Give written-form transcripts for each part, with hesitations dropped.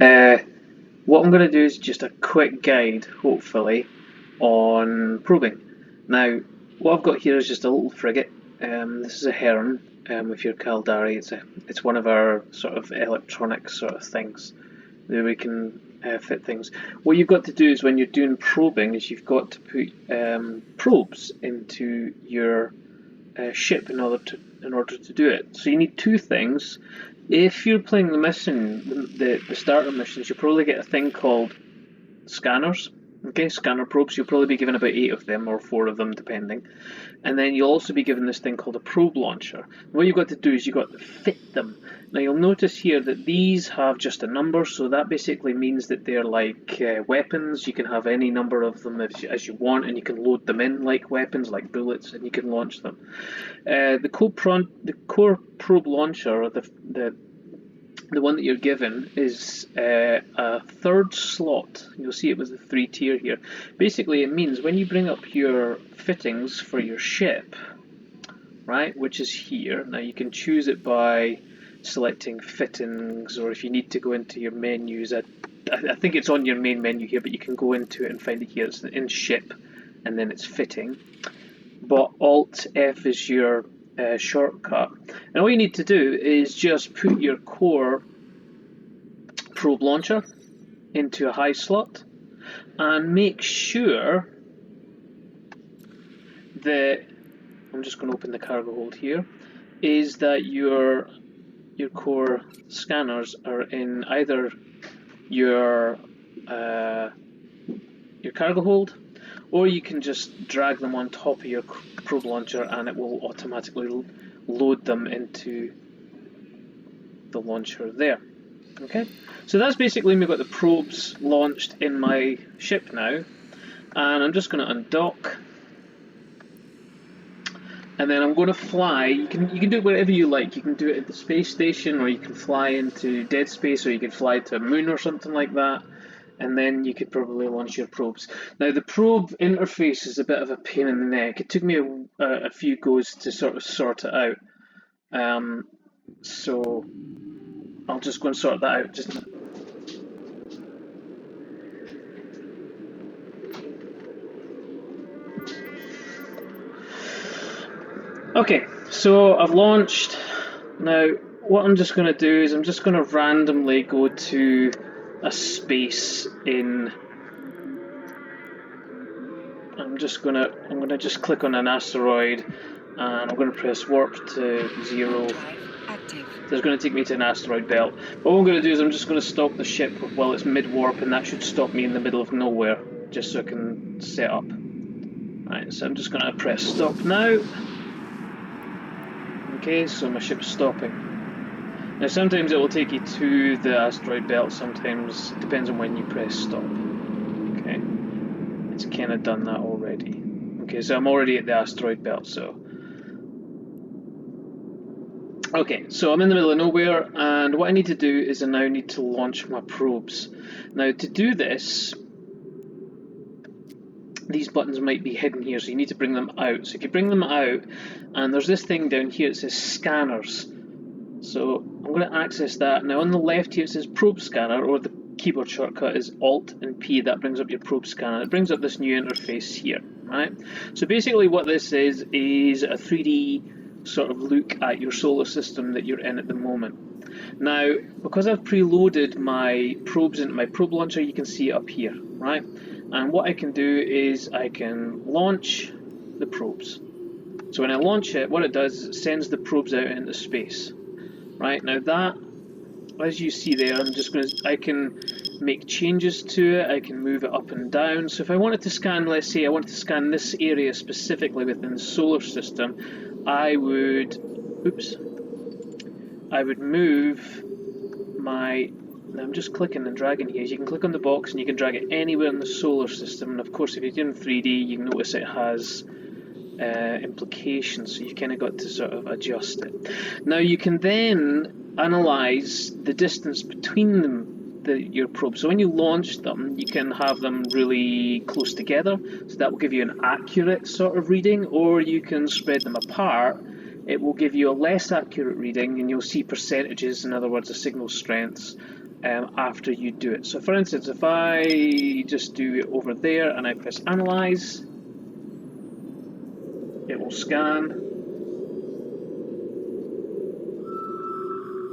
Uh, what I'm going to do is just a quick guide, hopefully, on probing. Now, what I've got here is just a little frigate. This is a Heron with your Caldari. It's one of our sort of electronic sort of things where we can fit things. What you've got to do is when you're doing probing is you've got to put probes into your ship in order to do it. So you need two things. If you're playing the mission, the starter missions, you'll probably get a thing called scanners. Okay, scanner probes. You'll probably be given about 8 of them or 4 of them, depending. And then you'll also be given this thing called a probe launcher. And what you've got to do is you've got to fit them. Now you'll notice here that these have just a number, so that basically means that they're like weapons. You can have any number of them as you want, and you can load them in like weapons, like bullets, and you can launch them. The core probe launcher, the one that you're given, is a third slot. You'll see it with the 3 tier here. Basically, it means when you bring up your fittings for your ship, right, which is here. Now you can choose it by selecting fittings, or if you need to go into your menus, I think it's on your main menu here, but you can go into it and find it here. It's in ship, and then it's fitting. But Alt F is your shortcut. And all you need to do is just put your core probe launcher into a high slot and make sure that, I'm just going to open the cargo hold here, is that your core scanners are in either your cargo hold, or you can just drag them on top of your probe launcher and it will automatically load them into the launcher there. Okay, so that's basically me got the probes launched in my ship now, and I'm just going to undock, and then I'm going to fly. You can do it wherever you like. You can do it at the space station, or you can fly into dead space, or you can fly to a moon or something like that. And then you could probably launch your probes. Now the probe interface is a bit of a pain in the neck. It took me a few goes to sort of sort it out. So I'll just go and sort that out just now. Okay, so I've launched. Now what I'm just going to do is I'm just going to randomly go to a space in. I'm gonna just click on an asteroid, and I'm gonna press warp to 0. So it's going to take me to an asteroid belt. But what I'm going to do is I'm just going to stop the ship while it's mid-warp, and that should stop me in the middle of nowhere, just so I can set up. Right, so I'm just going to press stop now. Okay, so my ship's stopping. Now sometimes it will take you to the asteroid belt, sometimes it depends on when you press stop. Okay, it's kind of done that already. Okay, so I'm already at the asteroid belt, so. Okay, so I'm in the middle of nowhere, and what I need to do is I now need to launch my probes. Now to do this, these buttons might be hidden here, so you need to bring them out. So if you bring them out, and there's this thing down here, it says scanners. So I'm going to access that. Now on the left here it says probe scanner, or the keyboard shortcut is Alt and P, that brings up your probe scanner. It brings up this new interface here, right? So basically what this is a 3D sort of look at your solar system that you're in at the moment. Now, because I've preloaded my probes into my probe launcher, you can see it up here, right? And what I can do is I can launch the probes. So when I launch it, what it does is it sends the probes out into space, right? Now that, as you see there, I can make changes to it, I can move it up and down. So if I wanted to scan, let's say I wanted to scan this area specifically within the solar system, I would move my, I'm just clicking and dragging here. You can click on the box and you can drag it anywhere in the solar system, and of course if you're doing 3D you notice it has implications, so you've kind of got to sort of adjust it. Now you can then analyze the distance between them, your probes. So when you launch them, you can have them really close together, so that will give you an accurate sort of reading, or you can spread them apart. It will give you a less accurate reading, and you'll see percentages, in other words, the signal strengths, after you do it. So for instance, if I just do it over there and I press analyze, it will scan.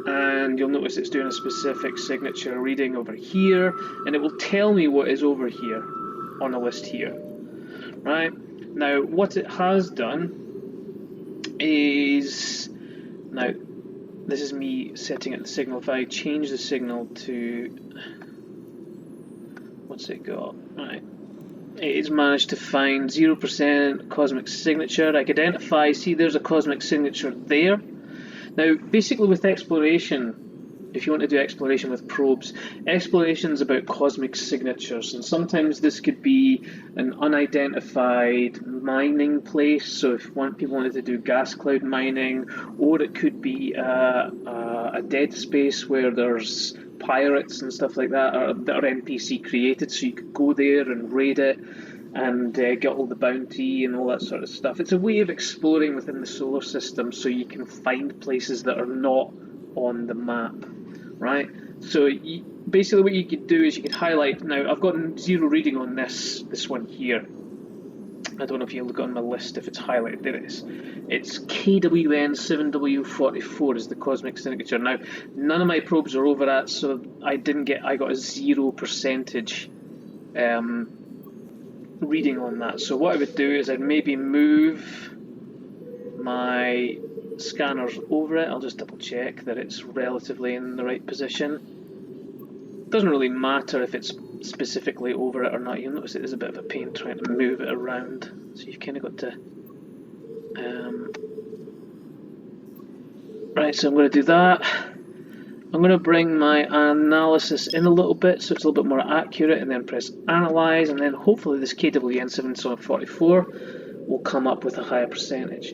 And you'll notice it's doing a specific signature reading over here, and it will tell me what is over here on the list here. Right? Now, what it has done is, now, this is me setting it the signal. If I change the signal to, what's it got? Right. It's managed to find 0% cosmic signature. I can identify, see there's a cosmic signature there. Now, basically with exploration, if you want to do exploration with probes, exploration is about cosmic signatures, and sometimes this could be an unidentified mining place. So if people wanted to do gas cloud mining, or it could be a dead space where there's pirates and stuff like that are NPC created, so you could go there and raid it and get all the bounty and all that sort of stuff. It's a way of exploring within the solar system so you can find places that are not on the map, right? So basically what you could do is you could highlight, now I've got 0 reading on this one here. I don't know if you look on my list if it's highlighted. There it is. It's KWN7W44 is the cosmic signature. Now, none of my probes are over that, so I got a 0% reading on that. So what I would do is I'd maybe move my scanners over it. I'll just double check that it's relatively in the right position. Doesn't really matter if it's specifically over it or not. You'll notice it is a bit of a pain trying to move it around, so you've kind of got to right, so I'm going to do that. I'm going to bring my analysis in a little bit so it's a little bit more accurate, and then press analyze, and then hopefully this KWN744 will come up with a higher percentage.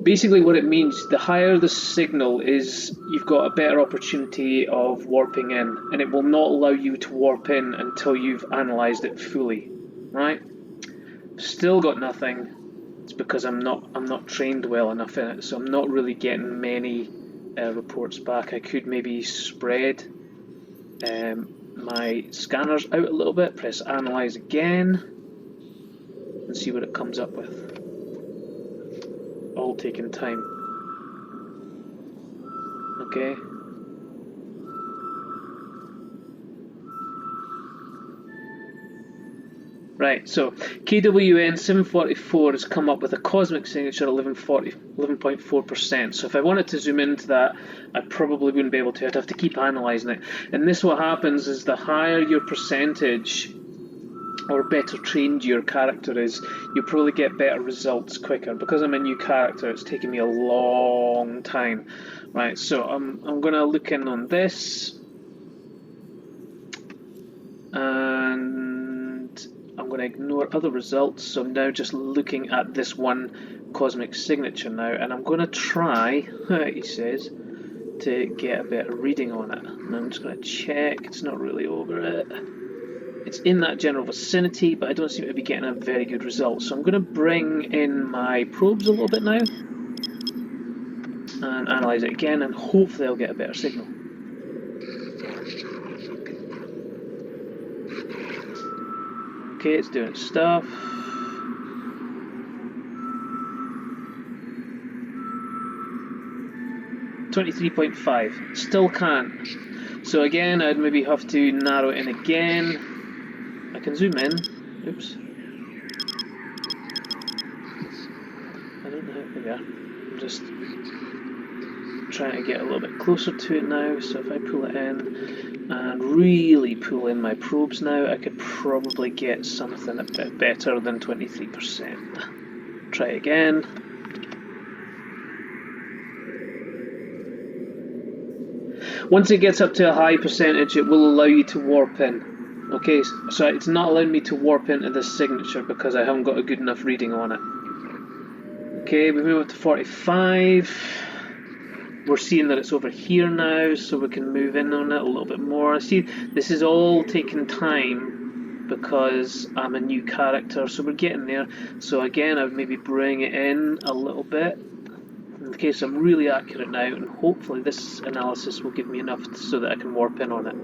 Basically what it means, the higher the signal is, you've got a better opportunity of warping in, and it will not allow you to warp in until you've analysed it fully, right? Still got nothing. It's because I'm not trained well enough in it, so I'm not really getting many reports back. I could maybe spread my scanners out a little bit, press analyze again, and see what it comes up with. All taking time. Okay. Right, so KWN744 has come up with a cosmic signature at 11.4%. So if I wanted to zoom into that, I probably wouldn't be able to. I'd have to keep analysing it. And this, what happens is, the higher your percentage or better trained your character is, you'll probably get better results quicker. Because I'm a new character, it's taken me a long time. Right, so I'm going to look in on this. And I'm going to ignore other results, so I'm now just looking at this one cosmic signature now, and I'm going to try, he says, to get a better reading on it. And I'm just going to check, it's not really over it. It's in that general vicinity, but I don't seem to be getting a very good result. So I'm going to bring in my probes a little bit now, and analyse it again, and hopefully I'll get a better signal. Okay, it's doing its stuff. .5. Still can't. So again, I'd maybe have to narrow it in again. I can zoom in. Oops. I don't know. There we are. I'm just trying to get a little bit closer to it now. So if I pull it in and really pull in my probes now, I could probably get something a bit better than 23%. Try again. Once it gets up to a high percentage, it will allow you to warp in. Okay, so it's not allowing me to warp into this signature because I haven't got a good enough reading on it. Okay, we move up to 45. We're seeing that it's over here now, so we can move in on it a little bit more. See, this is all taking time because I'm a new character, so we're getting there. So again, I would maybe bring it in a little bit. Okay, so I'm really accurate now, and hopefully this analysis will give me enough so that I can warp in on it.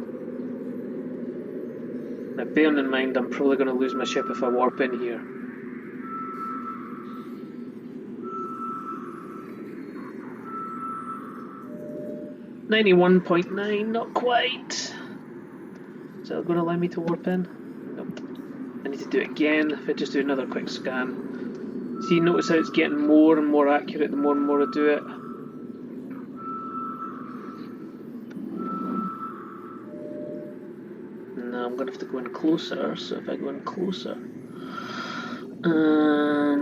Now, bearing in mind I'm probably going to lose my ship if I warp in here. $91.9, not quite. Is that going to allow me to warp in? Nope. I need to do it again. If I just do another quick scan. See, notice how it's getting more and more accurate the more and more I do it. Now I'm going to have to go in closer, so if I go in closer,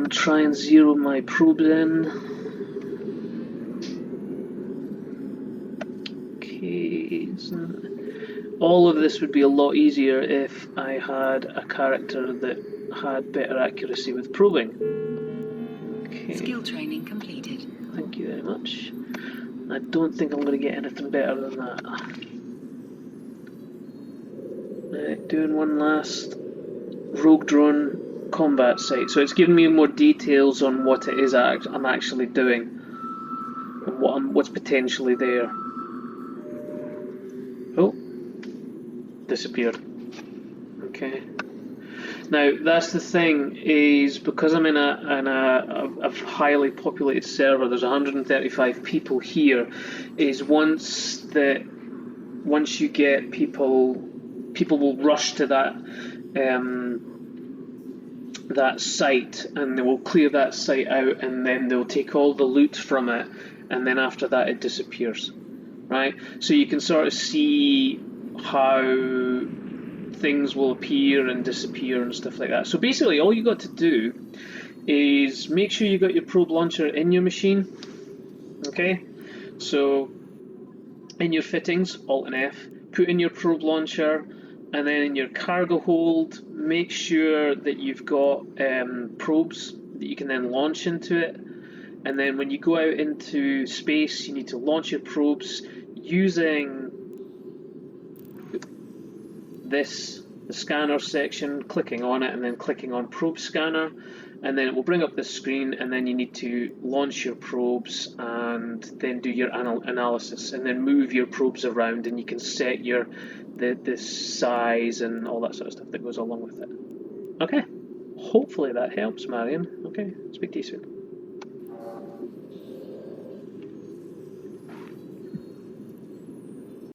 try and zero my probes in. Okay, all of this would be a lot easier if I had a character that had better accuracy with probing. Okay. Skill training completed. Thank you very much. I don't think I'm going to get anything better than that. Doing one last rogue drone combat site. So it's giving me more details on what it is I'm actually doing and what's potentially there. Oh, disappeared. Okay. Now that's the thing, is because I'm in a highly populated server. There's 135 people here. Is once you get people will rush to that site, and they will clear that site out, and then they'll take all the loot from it, and then after that it disappears, right? So you can sort of see how things will appear and disappear and stuff like that. So basically all you got to do is make sure you got your probe launcher in your machine. Okay, so in your fittings, Alt and F, put in your probe launcher, and then in your cargo hold, make sure that you've got probes that you can then launch into it. And then when you go out into space, you need to launch your probes using the scanner section, clicking on it and then clicking on probe scanner, and then it will bring up this screen, and then you need to launch your probes and then do your analysis, and then move your probes around, and you can set the size and all that sort of stuff that goes along with it. Okay, hopefully that helps, Marion. Okay, speak to you soon.